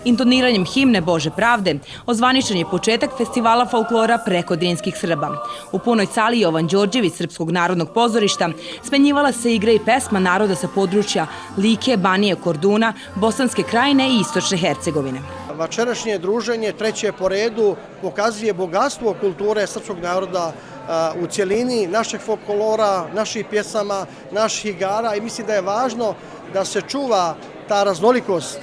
Intoniranjem himne Bože pravde ozvaničen je početak festivala folklora preko Drinskih Srba. U punoj sali Jovan Đorđević Srpskog narodnog pozorišta smenjivala se igra i pesma naroda sa područja Like, Banije, Korduna, Bosanske krajine i Istočne Hercegovine. Večerašnje druženje, treće po redu, pokazuje bogatstvo kulture srpskog naroda u cjelini, našeg folklora, naših pjesama, naših igara i mislim da je važno da se čuva ta raznolikost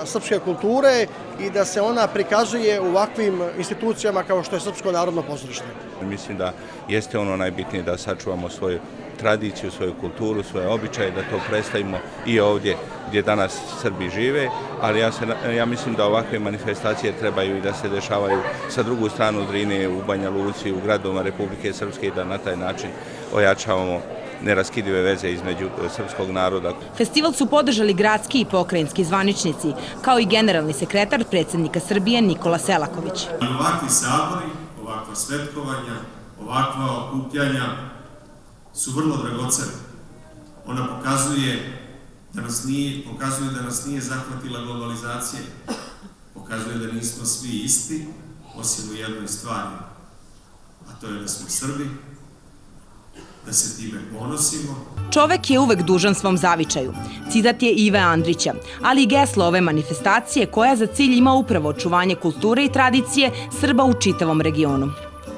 srpske kulture i da se ona prikazuje u ovakvim institucijama kao što je Srpsko narodno pozorište. Mislim da jeste ono najbitnije da sačuvamo svoju tradiciju, svoju kulturu, svoje običaje, da to predstavimo i ovdje gdje danas Srbi žive, ali ja mislim da ovakve manifestacije trebaju i da se dešavaju sa drugu stranu Drine, u Banja Luci, u gradovima Republike Srpske i da na taj način ojačavamo neraskidive veze između srpskog naroda. Festival su podržali gradski i pokrajinski zvaničnici, kao i generalni sekretar predsjednika Srbije Nikola Selaković. Ovakvi sabori, ovakva svetkovanja, ovakva okupljanja su vrlo dragocene. Ona pokazuje da nas nije zahvatila globalizacija, pokazuje da nismo svi isti, osim u jednoj stvari, a to je da smo Srbi, da se time ponosimo. Čovek je uvek dužan svom zavičaju. Citat je Ive Andrića, ali i geslo ove manifestacije koja za cilj ima upravo očuvanje kulture i tradicije Srba u čitavom regionu.